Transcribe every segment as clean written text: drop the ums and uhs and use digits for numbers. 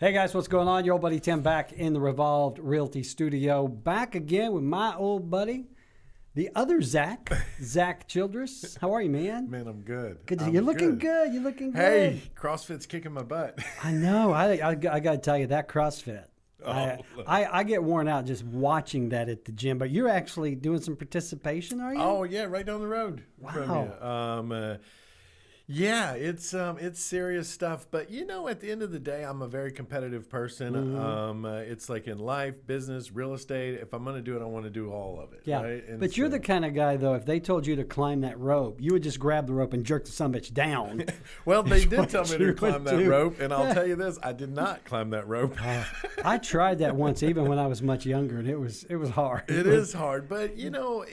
Hey guys, what's going on? Your old buddy Tim back in the Revolved Realty studio. Back again with my old buddy, the other Zack Childress. How are you, man? Man, I'm good. Good. You're looking good. You're looking good. Hey, CrossFit's kicking my butt. I know. I got to tell you, that CrossFit. I get worn out just watching that at the gym, but you're actually doing some participation, are you? Oh, yeah, right down the road Wow. from you. Yeah, it's serious stuff. But, you know, at the end of the day, I'm a very competitive person. Mm-hmm. It's like in life, business, real estate. If I'm going to do it, I want to do all of it. Yeah, right? And but you're the kind of guy, though, if they told you to climb that rope, you would just grab the rope and jerk the sumbitch down. Well, they did tell me to climb that do. rope, and I'll tell you this, I did not climb that rope. I tried that once, even when I was much younger, and it was hard. It is hard, but, you know,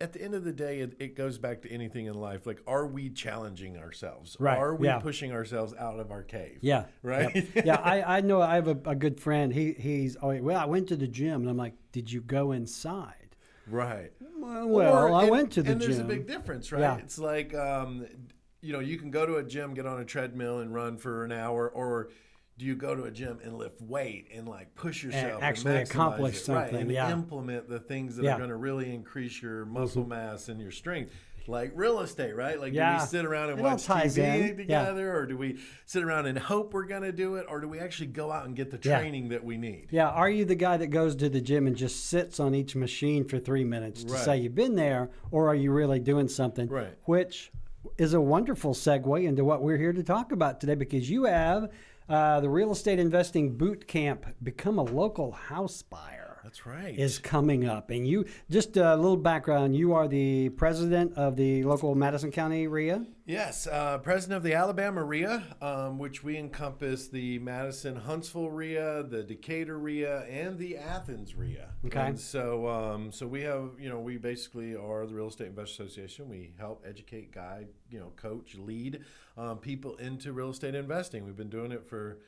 at the end of the day, it goes back to anything in life. Like, are we challenging ourselves? Right. Are we pushing ourselves out of our cave? Yeah. Right? Yep. Yeah, I know I have a good friend. He's, well, I went to the gym. And I'm like, did you go inside? Right. Well, I went to the gym. And there's a big difference, right? Yeah. It's like, you know, you can go to a gym, get on a treadmill and run for an hour, or do you go to a gym and lift weight and like push yourself and actually accomplish something, right, and yeah. implement the things that are going to really increase your muscle mass and your strength? Like real estate, right? Like, do we sit around and watch TV together, or do we sit around and hope we're going to do it, or do we actually go out and get the training that we need? Yeah. Are you the guy that goes to the gym and just sits on each machine for 3 minutes to say you've been there, or are you really doing something? Right. Which is a wonderful segue into what we're here to talk about today, because you have the Real Estate Investing Bootcamp, Become a Local House Buyer. That's right. Is coming up. And you, just a little background, you are the president of the local Madison County REIA? Yes, president of the Alabama REIA, which we encompass the Madison Huntsville REIA, the Decatur REIA, and the Athens REIA. Okay. And so we have, you know, we basically are the Real Estate Investor Association. We help educate, guide, you know, coach, lead people into real estate investing. We've been doing it for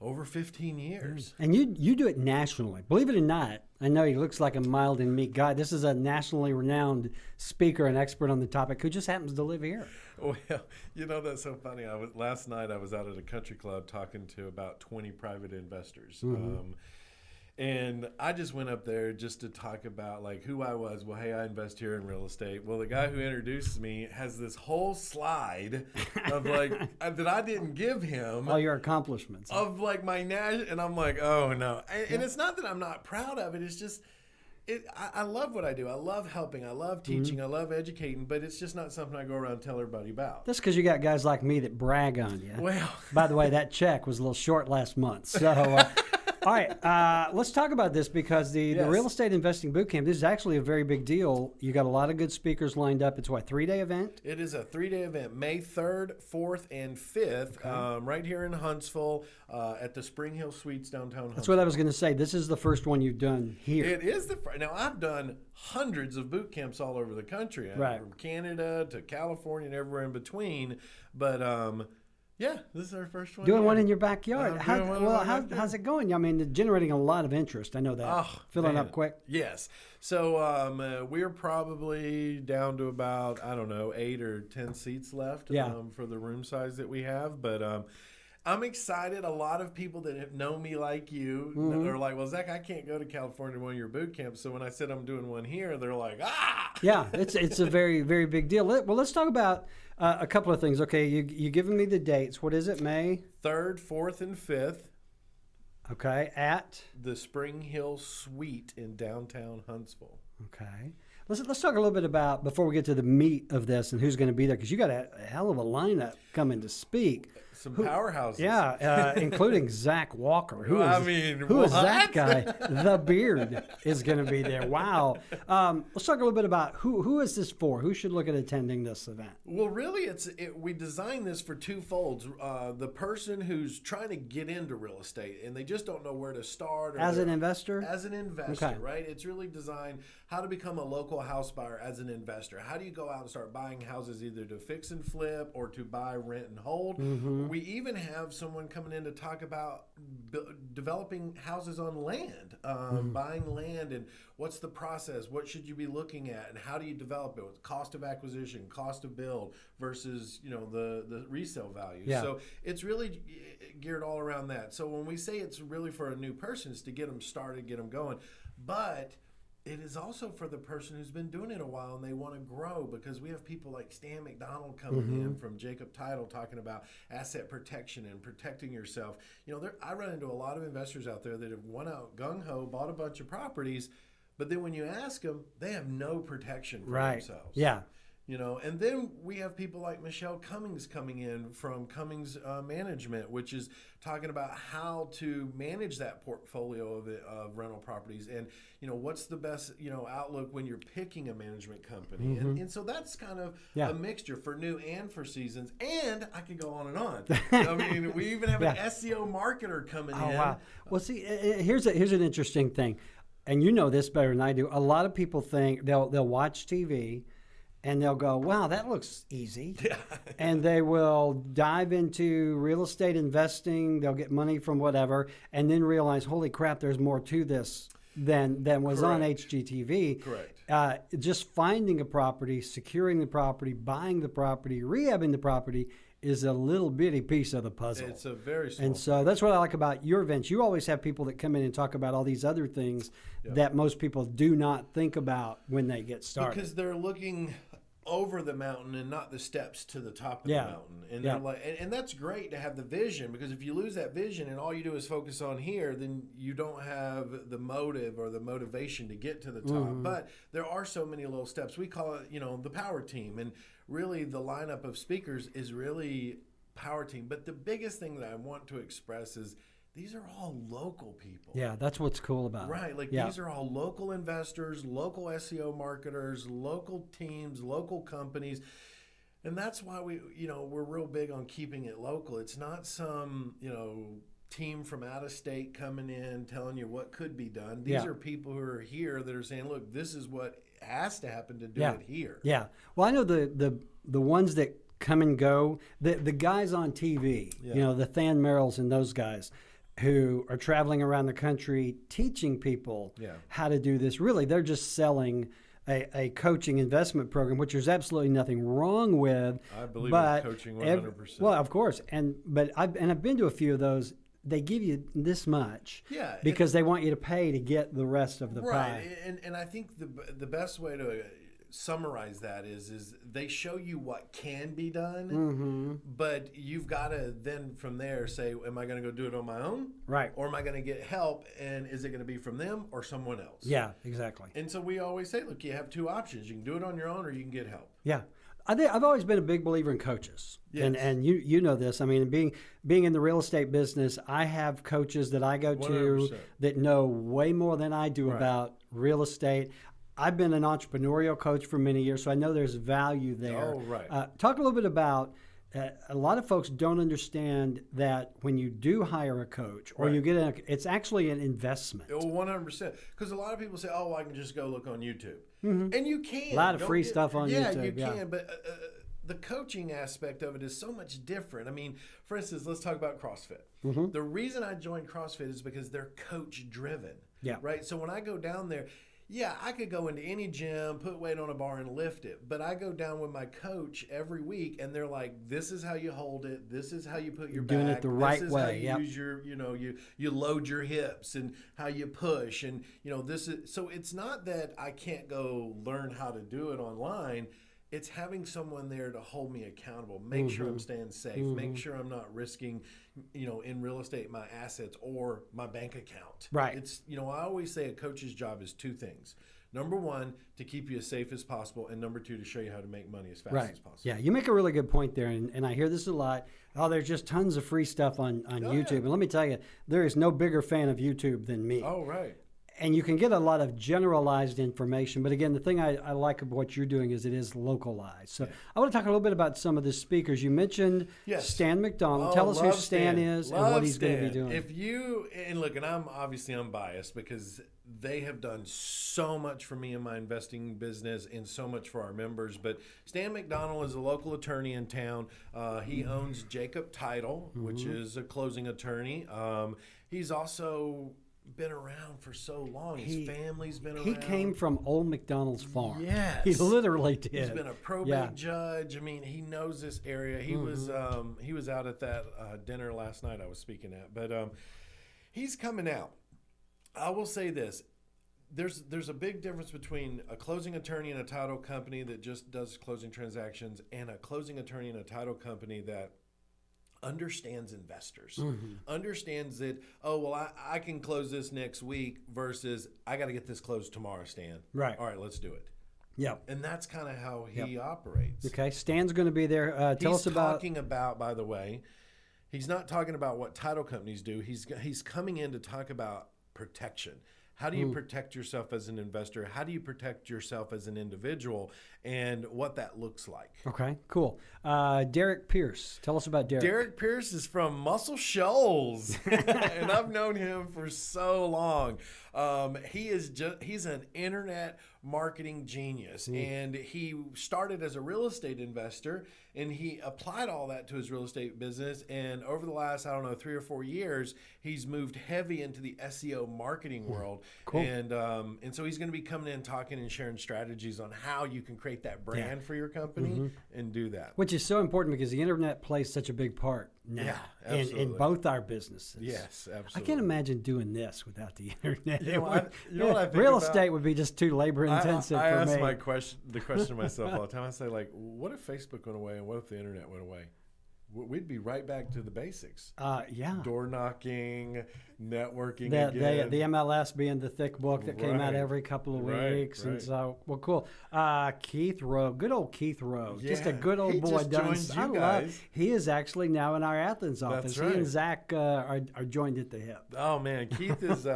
over 15 years. And you do it nationally. Believe it or not, I know he looks like a mild and meek guy. This is a nationally renowned speaker and expert on the topic who just happens to live here. Well, you know, that's so funny. Last night I was out at a country club talking to about 20 private investors. Mm-hmm. And I just went up there just to talk about like who I was. Well, hey, I invest here in real estate. Well, the guy who introduced me has this whole slide of like that I didn't give him. All your accomplishments. Of like my and I'm like, oh no. And it's not that I'm not proud of it. It's just, I love what I do. I love helping. I love teaching. I love educating. But it's just not something I go around and tell everybody about. That's because you got guys like me that brag on you. Well. By the way, that check was a little short last month. So. All right, let's talk about this, because the Real Estate Investing Bootcamp, this is actually a very big deal. You got a lot of good speakers lined up. It's what, 3-day event? It is a 3-day event, May 3rd, 4th, and 5th, right here in Huntsville at the Spring Hill Suites downtown Huntsville. That's what I was going to say. This is the first one you've done here. It is now I've done hundreds of boot camps all over the country, from Canada to California and everywhere in between, but yeah, this is our first one. Doing one in your backyard. How's it going? I mean, generating a lot of interest. I know that. Filling up quick. Yes. So we're probably down to about, I don't know, 8 or 10 seats left for the room size that we have. But I'm excited. A lot of people that know me like you are like, well, Zach, I can't go to California to one of your boot camps. So when I said I'm doing one here, they're like, ah! Yeah, it's a very, very big deal. Well, let's talk about a couple of things. Okay, you giving me the dates. What is it, May? 3rd, 4th, and 5th. Okay, at? The Spring Hill Suite in downtown Huntsville. Okay. Let's talk a little bit about, before we get to the meat of this and who's going to be there, because you got a hell of a lineup coming to speak. Some powerhouses. Yeah, including Zach Walker. Who is that guy? The Beard is going to be there. Wow. Let's talk a little bit about who is this for? Who should look at attending this event? Well, really, we designed this for two folds. The person who's trying to get into real estate and they just don't know where to start. As an investor? As an investor, right? It's really designed how to become a local house buyer as an investor. How do you go out and start buying houses either to fix and flip or to buy, rent, and hold? We even have someone coming in to talk about developing houses on land, buying land, and what's the process, what should you be looking at, and how do you develop it, with cost of acquisition, cost of build versus the resale value. Yeah. So it's really geared all around that. So when we say it's really for a new person, it's to get them started, get them going, but it is also for the person who's been doing it a while and they want to grow, because we have people like Stan McDonald coming in from Jacob Title talking about asset protection and protecting yourself. I run into a lot of investors out there that have went out gung-ho, bought a bunch of properties, but then when you ask them, they have no protection for themselves. Yeah. And then we have people like Michelle Cummings coming in from Cummings Management, which is talking about how to manage that portfolio of rental properties, and what's the best outlook when you're picking a management company, and so that's kind of a mixture for new and for seasons, and I could go on and on. I mean, we even have an SEO marketer coming in. Wow. Well, see, here's an interesting thing, and you know this better than I do. A lot of people think they'll watch TV. And they'll go, wow, that looks easy. Yeah. And they will dive into real estate investing. They'll get money from whatever, and then realize, holy crap, there's more to this than was on HGTV. Correct. Just finding a property, securing the property, buying the property, rehabbing the property is a little bitty piece of the puzzle. It's a very small And so that's what I like about your events. You always have people that come in and talk about all these other things that most people do not think about when they get started. Because they're looking over the mountain and not the steps to the top of the mountain, and they're like, and that's great to have the vision, because if you lose that vision and all you do is focus on here, then you don't have the motive or the motivation to get to the top. But there are so many little steps. We call it the power team, and really the lineup of speakers is really power team. But the biggest thing that I want to express is these are all local people. Yeah, that's what's cool about it. Right, these are all local investors, local SEO marketers, local teams, local companies. And that's why we're real big on keeping it local. It's not some, team from out of state coming in telling you what could be done. These are people who are here that are saying, look, this is what has to happen to do it here. Yeah. Well, I know the ones that come and go, the guys on TV, the Than Merrills and those guys, who are traveling around the country teaching people how to do this. Really, they're just selling a coaching investment program, which there's absolutely nothing wrong with. I believe in coaching 100%. Well, of course, but I've been to a few of those. They give you this much because they want you to pay to get the rest of the pie. And I think the best way to summarize that is they show you what can be done, but you've got to then from there say, am I going to go do it on my own? Right. Or am I going to get help, and is it going to be from them or someone else? Yeah, exactly. And so we always say, look, you have two options. You can do it on your own or you can get help. Yeah. I've always been a big believer in coaches. Yes. And you know this. I mean, being in the real estate business, I have coaches that I go to 100%. that know way more than I do about real estate. I've been an entrepreneurial coach for many years, so I know there's value there. Oh, right. Talk a little bit about, a lot of folks don't understand that when you do hire a coach or you get it's actually an investment. Oh, 100%. Because a lot of people say, oh, I can just go look on YouTube. And you can. A lot of free stuff on YouTube. Yeah, you can. But the coaching aspect of it is so much different. I mean, for instance, let's talk about CrossFit. The reason I joined CrossFit is because they're coach driven. Yeah. Right? So when I go down there, I could go into any gym, put weight on a bar and lift it. But I go down with my coach every week and they're like, this is how you hold it. This is how you put your doing back. It the right this is way. How you use your, you load your hips and how you push. And, this is, so it's not that I can't go learn how to do it online. It's having someone there to hold me accountable, make sure I'm staying safe, make sure I'm not risking, in real estate, my assets or my bank account. Right. It's, I always say a coach's job is two things. Number one, to keep you as safe as possible. And number two, to show you how to make money as fast as possible. Yeah, you make a really good point there. And I hear this a lot. Oh, there's just tons of free stuff on YouTube. And let me tell you, there is no bigger fan of YouTube than me. Oh, right. and you can get a lot of generalized information. But again, the thing I like about what you're doing is it is localized. So I want to talk a little bit about some of the speakers. You mentioned Stan McDonald. Tell us who Stan is and what he's going to be doing. If you, and look, and I'm biased because they have done so much for me in my investing business and so much for our members. But Stan McDonald is a local attorney in town. He owns Jacob Title, which is a closing attorney. He's also been around for so long. His family's been around. He came from old McDonald's farm. Yes. He literally did. He's been a probate judge. I mean, he knows this area. He was out at that dinner last night I was speaking at. But he's coming out. I will say this. There's a big difference between a closing attorney and a title company that just does closing transactions and a closing attorney and a title company that understands investors, understands that, I can close this next week versus I got to get this closed tomorrow, Stan. Right. All right, let's do it. Yeah. And that's kind of how he operates. Okay. Stan's going to be there. Tell us about. He's talking about, by the way, he's not talking about what title companies do. He's coming in to talk about protection. How do you protect yourself as an investor? How do you protect yourself as an individual, and what that looks like? Okay, cool. Derek Pierce. Tell us about Derek. Derek Pierce is from Muscle Shoals, and I've known him for so long. He's an internet marketing genius, and he started as a real estate investor, and he applied all that to his real estate business. And over the last, 3 or 4 years, he's moved heavy into the SEO marketing world. Cool. And so he's going to be coming in, talking and sharing strategies on how you can create that brand for your company and do that. Which is so important because the internet plays such a big part now in both our businesses. Yes, absolutely. I can't imagine doing this without the internet. You know what I think real about? Estate would be just too labor intensive for me. I ask the question to myself all the time. I say, like, what if Facebook went away and what if the internet went away? We'd be right back to the basics. Door knocking, networking again. The MLS being the thick book that came out every couple of weeks. And so, well, cool. Keith Rowe, good old Keith Rowe. Just a good old boy. He is actually now in our Athens office. He and Zack are joined at the hip. Oh, man. Keith is,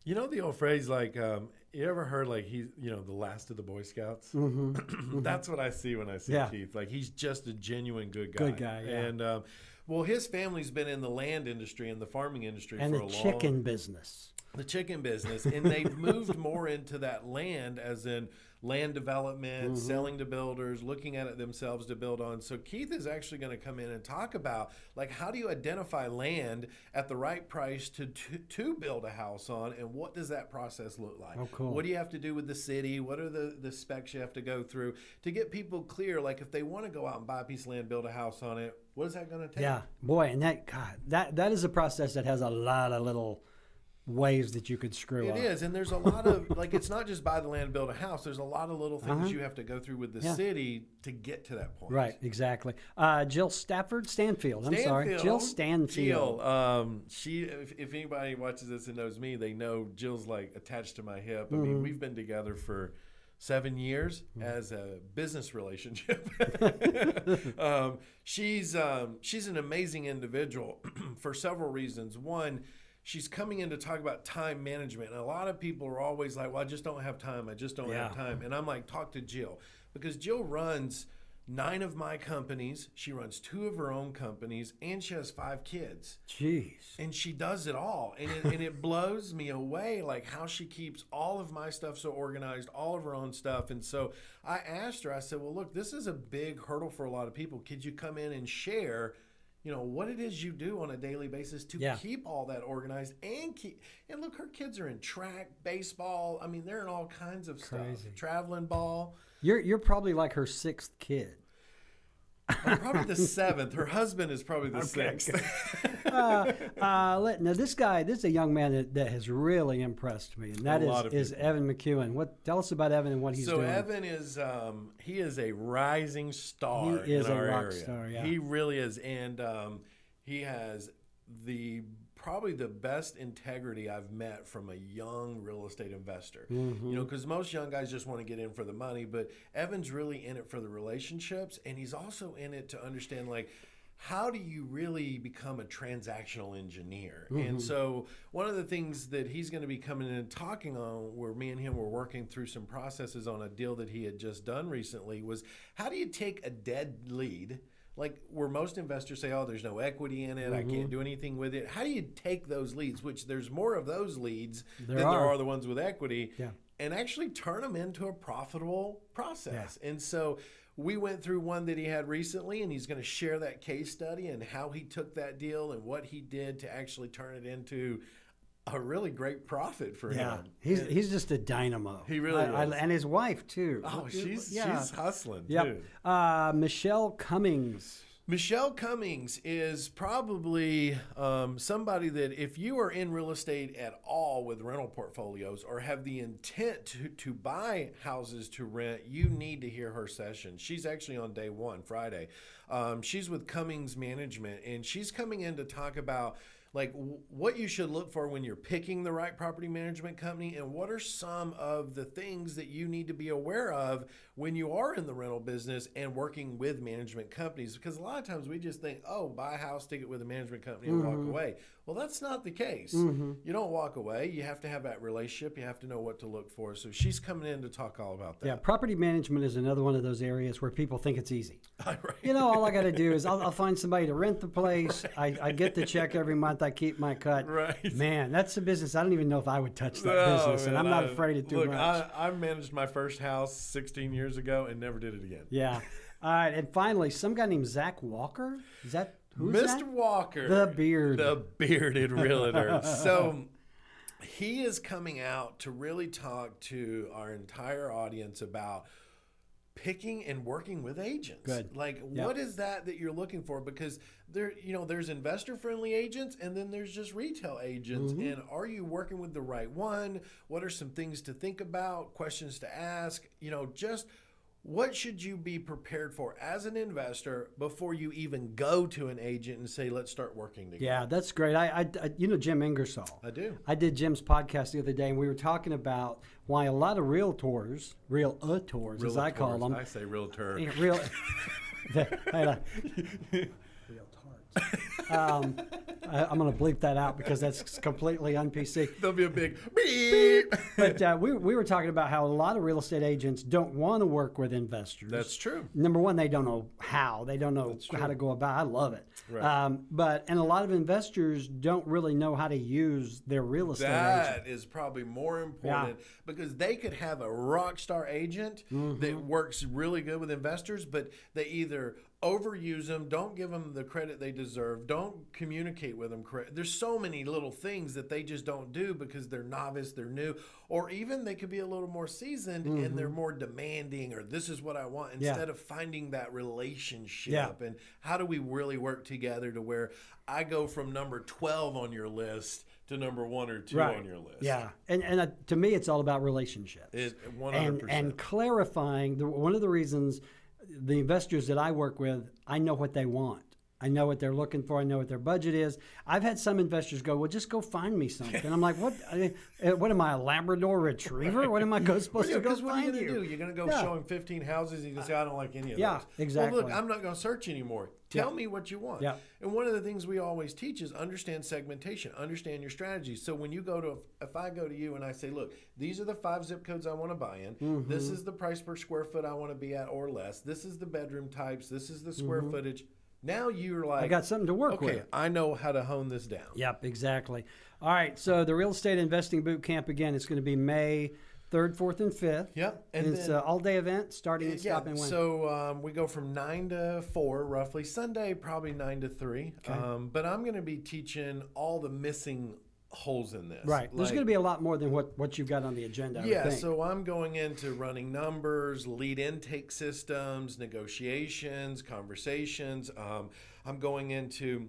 you know the old phrase, like, you ever heard, like, he's, the last of the Boy Scouts? That's what I see when I see Keith. Like, he's just a genuine good guy. Good guy, yeah. And, well, his family's been in the land industry and the farming industry and for a long time. And the chicken business. The chicken business. And they've moved more into that land, as in land development, selling to builders, looking at it themselves to build on. So Keith is actually going to come in and talk about, like, how do you identify land at the right price to build a house on, and what does that process look like? Oh, cool. What do you have to do with the city? What are the specs you have to go through to get people clear? Like, if they want to go out and buy a piece of land, build a house on it, what is that going to take? Yeah, boy, and that is a process that has a lot of little ways that you could screw up. It is, and there's a lot of, like, it's not just buy the land, build a house. There's a lot of little things you have to go through with the city to get to that point. Right, exactly. Jill Stanfield. Jill Stanfield. Jill, if anybody watches this and knows me, they know Jill's, like, attached to my hip. I mean, we've been together for 7 years as a business relationship. She's an amazing individual for several reasons. One, she's coming in to talk about time management. And a lot of people are always like, well, I just don't have time. I just don't have time. And I'm like, talk to Jill. Because Jill runs 9 of my companies. She runs 2 of her own companies. And she has 5 kids. Jeez. And she does it all. And it blows me away, like, how she keeps all of my stuff so organized, all of her own stuff. And so I asked her, I said, well, look, this is a big hurdle for a lot of people. Could you come in and share what it is you do on a daily basis to keep all that organized and look, her kids are in track, baseball. I mean, they're in all kinds of stuff. Traveling ball. You're probably like her 6th kid. I'm probably the 7th. Her husband is probably the 6th. Now this is a young man that has really impressed me, and that is Evan McEwen. Tell us about Evan and what he's doing. So Evan is he is a rising star. He is in our a rock area. Star. Yeah. He really is, and he has probably the best integrity I've met from a young real estate investor. Because most young guys just want to get in for the money, but Evan's really in it for the relationships, and he's also in it to understand, like, how do you really become a transactional engineer? And so one of the things that he's going to be coming in and talking on, where me and him were working through some processes on a deal that he had just done recently, was how do you take a dead lead, like where most investors say, oh, there's no equity in it, I can't do anything with it. How do you take those leads, which there's more of those leads than there are the ones with equity, and actually turn them into a profitable process? And so we went through one that he had recently, and he's going to share that case study and how he took that deal and what he did to actually turn it into a really great profit for him. He's just a dynamo. He really is. And his wife, too. Oh, she's hustling, too. Michelle Cummings. Michelle Cummings is probably somebody that if you are in real estate at all with rental portfolios or have the intent to buy houses to rent, you need to hear her session. She's actually on day one, Friday. She's with Cummings Management, and she's coming in to talk about like what you should look for when you're picking the right property management company, and what are some of the things that you need to be aware of when you are in the rental business and working with management companies. Because a lot of times we just think, oh, buy a house, stick it with a management company and walk away. Well, that's not the case. You don't walk away. You have to have that relationship. You have to know what to look for. So she's coming in to talk all about that. Yeah, property management is another one of those areas where people think it's easy. Right. You know, all I got to do is I'll find somebody to rent the place. I get the check every month. I keep my cut. Right. Man, that's a business. I don't even know if I would touch that business, and I'm not afraid of too much. I managed my first house 16 years ago and never did it again. Yeah. All right, and finally, some guy named Zack Walker. Is that who's Mr. that? Walker, the bearded realtor. So he is coming out to really talk to our entire audience about picking and working with agents. Good. Like, what is that you're looking for? Because there's investor-friendly agents, and then there's just retail agents. And are you working with the right one? What are some things to think about? Questions to ask? Just what should you be prepared for as an investor before you even go to an agent and say, let's start working together? Yeah, that's great. I you know Jim Ingersoll. I do. I did Jim's podcast the other day, and we were talking about why a lot of realtors, as I call them. I say realtor. Real I'm going to bleep that out because that's completely un-PC. There'll be a big beep. But we were talking about how a lot of real estate agents don't want to work with investors. That's true. Number one, they don't know how. They don't know how to go about it. I love it. Right. And a lot of investors don't really know how to use their real estate agent. That is probably more important because they could have a rock star agent that works really good with investors, but they either overuse them, don't give them the credit they deserve, don't communicate with them correct. There's so many little things that they just don't do because they're novice, they're new, or even they could be a little more seasoned and they're more demanding, or this is what I want, instead of finding that relationship. And how do we really work together to where I go from number 12 on your list to number 1 or 2 on your list? Yeah, and to me, it's all about relationships. 100%. And clarifying. One of the reasons the investors that I work with, I know what they want. I know what they're looking for. I know what their budget is. I've had some investors go, well, just go find me something. I'm like, what? What am I, a Labrador Retriever? Right. What am I supposed to go find you? What are you going to do? You're going to go show him 15 houses and you can say, I don't like any of those. Yeah, exactly. Well, look, I'm not going to search anymore. Tell me what you want. Yeah. And one of the things we always teach is understand segmentation, understand your strategy. So when you go if I go to you and I say, look, these are the 5 zip codes I want to buy in. This is the price per square foot I want to be at or less. This is the bedroom types. This is the square footage. Now you're like, I got something to work with. Okay, I know how to hone this down. Yep, exactly. All right, so the Real Estate Investing Bootcamp, again, it's going to be May 3rd, 4th, and 5th. Yep. And it's an all-day event starting and stopping when? So we go from 9 to 4, roughly. Sunday, probably 9 to 3. Okay. But I'm going to be teaching all the missing holes in this. Right. There's going to be a lot more than what you've got on the agenda. Yeah, so I'm going into running numbers, lead intake systems, negotiations, conversations. I'm going into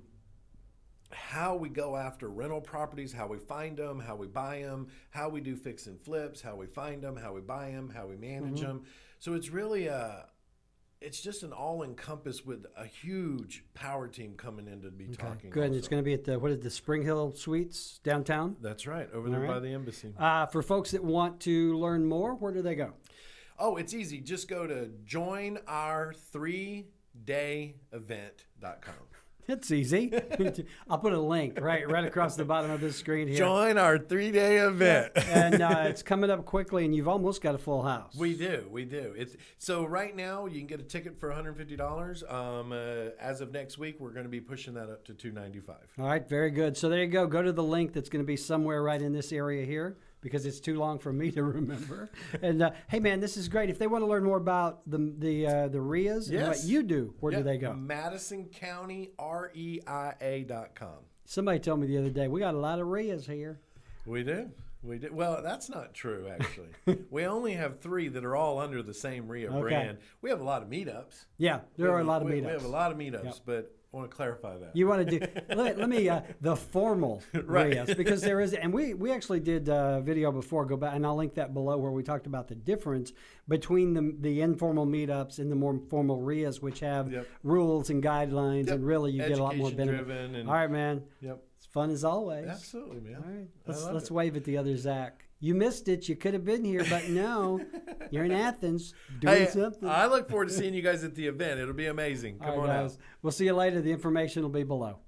how we go after rental properties, how we find them, how we buy them, how we do fix and flips, how we find them, how we buy them, how we manage them. So it's really it's just an all-encompass with a huge power team coming in to be talking. Good. And it's going to be at the Spring Hill Suites downtown? That's right, over there by the embassy. For folks that want to learn more, where do they go? Oh, it's easy. Just go to joinour3dayevent.com. It's easy. I'll put a link right across the bottom of this screen here. Join our 3-day event. And it's coming up quickly, and you've almost got a full house. We do. So right now you can get a ticket for $150. As of next week, we're going to be pushing that up to $295. All right, very good. So there you go. Go to the link that's going to be somewhere right in this area here, because it's too long for me to remember. And hey, man, this is great. If they want to learn more about the RIAs and what you do, where do they go? MadisonCountyREIA.com. Somebody told me the other day we got a lot of RIAs here. We do. Well, that's not true, actually. We only have 3 that are all under the same RIA brand. We have a lot of meetups. Yeah, there are a lot of meetups. We have a lot of meetups, but I want to clarify that. You want to do, let me, the formal RIAs, because there is, and we actually did a video before, go back, and I'll link that below, where we talked about the difference between the informal meetups and the more formal RIAs, which have rules and guidelines, and really you get a lot more benefit. All right, man. Yep. It's fun as always. Absolutely, man. All right, let's wave at the other Zack. You missed it. You could have been here, but no, you're in Athens doing something. I look forward to seeing you guys at the event. It'll be amazing. Come on out. We'll see you later. The information will be below.